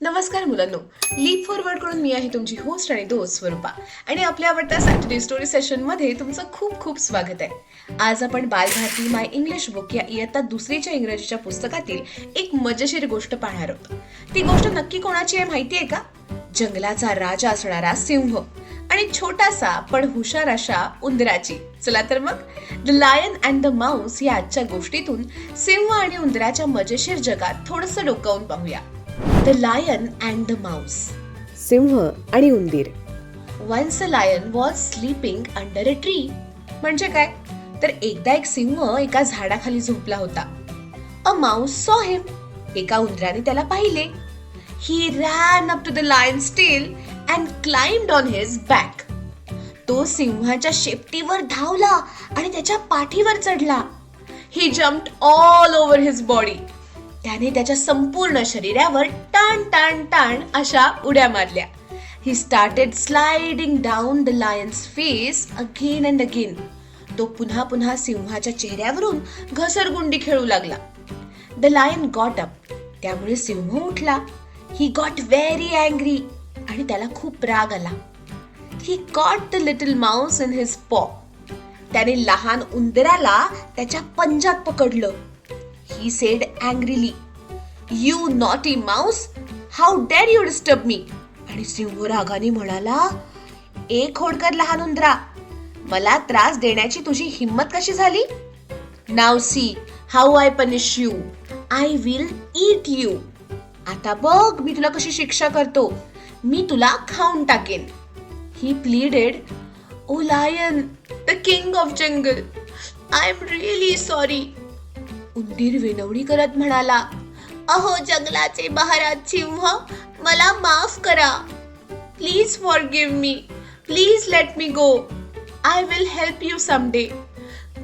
नमस्कार मुलांनो, leaf forward कडून मी आहे तुमची होस्ट आणि दोस्त स्वरूपा आणि आपल्या आवडत्या सॅटर्डे स्टोरी सेशन मध्ये तुमचं खूप खूप स्वागत आहे. आज आपण बालभारती माय इंग्लिश बुक या इयत्ता दुसरीच्या इंग्रजीच्या पुस्तकातील एक मजेशीर गोष्ट पाहणार आहोत. ती गोष्ट नक्की कोणाची आहे माहिती आहे का? जंगलाचा राजा असणारा सिंह आणि छोटासा पण हुशार अशा उंदराची. चला तर मग the lion and the mouse या आजच्या गोष्टीतून सिंह आणि उंदराच्या मजेशीर जगात थोडंसं डोकावून पाहूया. The lion and the mouse. सिंह आणि उंदीर. Once a lion was sleeping under a tree. म्हणजे काय तर एकदा एक सिंह एका झाडाखाली झोपला होता. अ माऊस सॉ हिम. एका उंदराने त्याला पाहिले. He ran up to the lion's tail and climbed on his back. तो सिंहाच्या शेपटीवर धावला आणि त्याच्या पाठीवर चढला. He jumped all over his body. त्याने त्याच्या संपूर्ण शरीरावर टाण टाण टाण अशा उड्या मारल्या. He started sliding down the lion's face again and again. तो पुन्हा पुन्हा सिंहाच्या चेहऱ्यावरून घसरगुंडी खेळू लागला. The lion got up. त्यामुळे सिंह उठला. He got very angry. आणि त्याला खूप राग आला. He caught the little mouse in his paw. त्याने लहान उंदराला त्याच्या पंजात पकडलं. He said angrily, "You naughty mouse, how dare you disturb me?" आणि सिंह रागाने म्हणाला, "एक खोडकर लहान उंदरा, मला त्रास देण्याची तुझी हिम्मत कशी झाली? Now see how I punish you. I will eat you." आता बघ मी तुला कशी शिक्षा करतो. मी तुला खाऊन टाकेन. He pleaded, "Oh lion, the king of jungle, I am really sorry." उंदीर विनवणी करत म्हणाला, अहो जंगलाचे महाराज सिंह, मला माफ करा. Please forgive me. Please let me go. I will help you someday.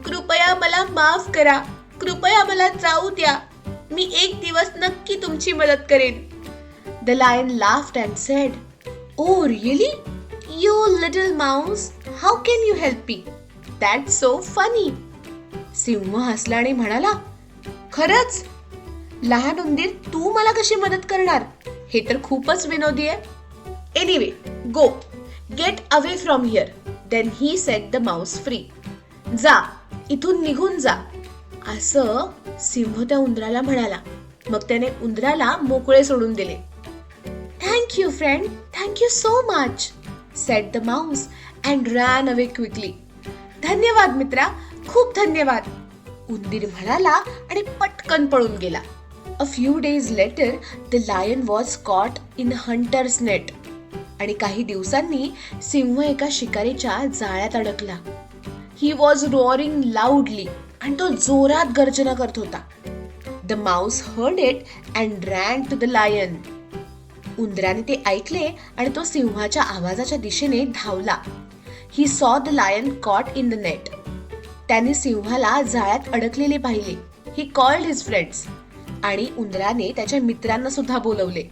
कृपया मला माफ करा. कृपया मला जाऊ द्या. मी एक दिवस नक्की तुमची मदत करेन. The lion laughed and said, oh really? You little mouse, how can you help me? That's so funny. सिंह हसला आणि म्हणाला, खरंच? लहान उंदीर तू मला कशी मदत करणार? हे तर खूपच विनोदी आहे. Anyway, go get away from here. Then he set the mouse free. जा, इथून निघून जा, असं सिंह त्या उंदराला म्हणाला. मग त्याने उंदराला मोकळे सोडून दिले. Thank you friend, thank you so much, set the Mouse and ran away quickly. धन्यवाद मित्रा, खूप धन्यवाद, उंदीर म्हणाला आणि पटकन पळून गेला. A few days later the lion was caught in hunter's net. आणि काही दिवसांनी सिंह एका शिकारीच्या जाळ्यात अडकला. He was roaring loudly. आणि तो जोरात गर्जना करत होता. The mouse heard it and ran to the lion. उंदराने ते ऐकले आणि तो सिंहाच्या आवाजाच्या दिशेने धावला. He saw the lion caught in the net. त्याने सिंहाला जाळ्यात अडकलेले पाहिले. He called his friends. आणि उंदराने त्याच्या मित्रांना सुद्धा बोलवले.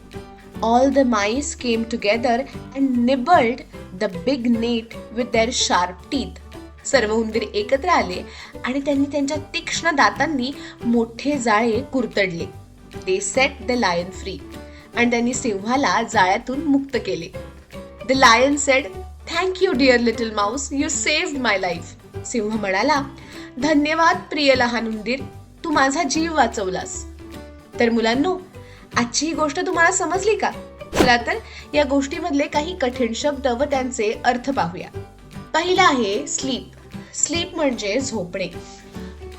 All the mice came together and nibbled the big net with their sharp teeth. सर्व उंदीर एकत्र आले आणि त्यांनी त्यांच्या तीक्ष्ण दातांनी मोठे जाळे कुरतडले. They set the lion free. आणि त्यांनी सिंहाला जाळ्यातून मुक्त केले. The lion said, thank you dear little mouse, you saved my life. सिंह म्हणाला, धन्यवाद प्रिय लहान उंदीर, तू माझा जीव वाचवलास. तर मुलांनो, आजची ही गोष्ट तुम्हाला समजली का? चला तर या गोष्टीमधले काही कठीण शब्द व त्यांचे अर्थ पाहूया. पहिला आहे स्लीप. स्लीप म्हणजे झोपणे.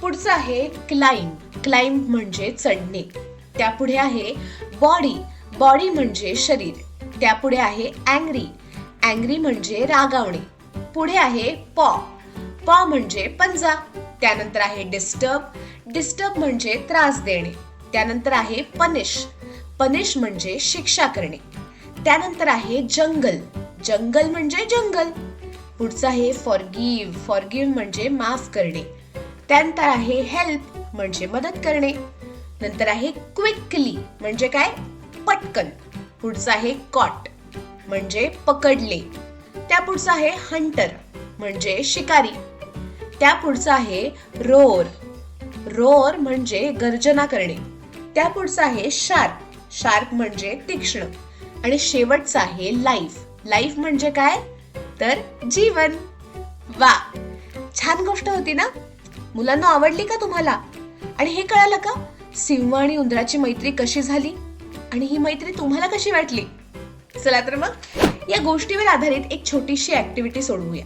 पुढचं आहे क्लाइंब. क्लाइंब म्हणजे चढणे. त्यापुढे आहे बॉडी. बॉडी म्हणजे शरीर. त्यापुढे आहे अँग्री. अँग्री म्हणजे रागावणे. पुढे आहे पॉ. पॉ म्हणजे पंजा. त्यानंतर आहे डिस्टर्ब. डिस्टर्ब म्हणजे त्रास देणे. त्यानंतर आहे पनिश. पनिश म्हणजे शिक्षा करणे. त्यानंतर आहे जंगल. जंगल म्हणजे जंगल. पुढचं आहे फॉरगिव्ह. फॉरगिव्ह म्हणजे माफ करणे. त्यानंतर आहे हेल्प म्हणजे मदत करणे. नंतर आहे क्विकली म्हणजे काय? पटकन. पुढचं आहे कॉट म्हणजे पकडले. त्या पुढचं आहे हंटर म्हणजे शिकारी. त्या पुढचं आहे रोर. रोर म्हणजे गर्जना करणे. त्या पुढचं आहे शार्प. शार्प म्हणजे तीक्ष्ण, आणि शेवटचा आहे लाईफ. लाईफ म्हणजे काय? तर जीवन. वा, छान गोष्ट होती ना? मुलांना आवडली का तुम्हाला? आणि हे कळालं का सिंह आणि उंदराची मैत्री कशी झाली, आणि ही मैत्री तुम्हाला कशी वाटली? चला तर मग या गोष्टीवर आधारित एक छोटीशी ऍक्टिव्हिटी सोडवूया.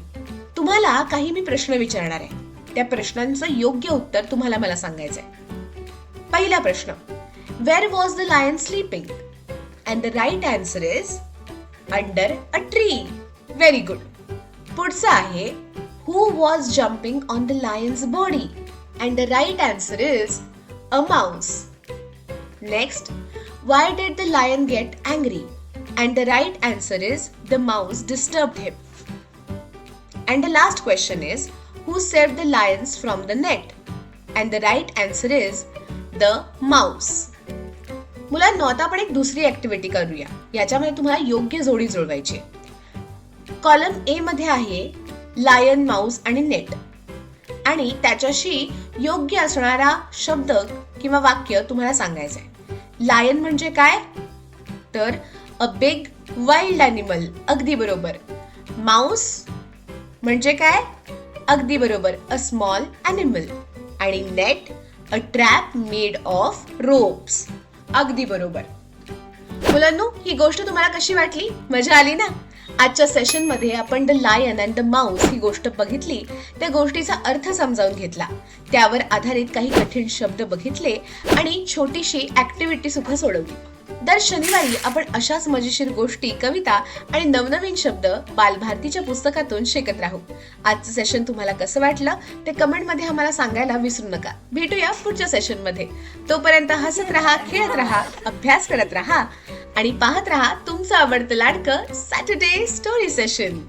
तुम्हाला काही मी प्रश्न विचारणार आहे. त्या प्रश्नांचं योग्य उत्तर तुम्हाला मला सांगायचंय. पहिला प्रश्न, where was the lion sleeping? And the right answer is under a tree. Very good. पुढचा आहे, who was jumping on the lion's body? And the right answer is a mouse. Next, why did the lion get angry? And the right answer is the mouse disturbed him. And the last question is, who saved the lions from the net? And the right answer is the mouse. मुलांनो, आता आपण एक दुसरी activity करूया. याच्यामध्ये तुम्हाला योग्य जोडी जुळवायची. कॉलम ए मध्ये आहे लायन, माऊस आणि नेट, आणि त्याच्याशी योग्य असणारा शब्द किंवा वाक्य तुम्हाला सांगायचंय. लायन म्हणजे काय? तर अ बिग वाईल्ड ॲनिमल. अगदी बरोबर. माऊस म्हणजे काय? अगदी बरोबर, अ स्मॉल ॲनिमल. आणि net, a trap made of ropes. अगदी बरोबर. मुलांनो, ही गोष्ट तुम्हाला कशी वाटली? मजा आली ना? आजच्या सेशन मध्ये आपण the lion and the mouse ही गोष्ट बघितली, त्या गोष्टीचा अर्थ समजावून घेतला, त्यावर आधारित काही कठीण शब्द बघितले आणि छोटीशी ऍक्टिव्हिटी सुद्धा सोडवली. दर शनिवारी आपण अशाच मजेशीर गोष्टी, कविता आणि नवनवीन शब्द बालभारतीच्या पुस्तकातून शिकत राहू. आजचं सेशन तुम्हाला कसं वाटलं ते कमेंट मध्ये आम्हाला सांगायला विसरू नका. भेटूया पुढच्या सेशन मध्ये. तोपर्यंत हसत राहा, खेळत राहा, अभ्यास करत राहा आणि पाहत राहा तुमचं आवडतं लाडकं सॅटर्डे स्टोरी सेशन.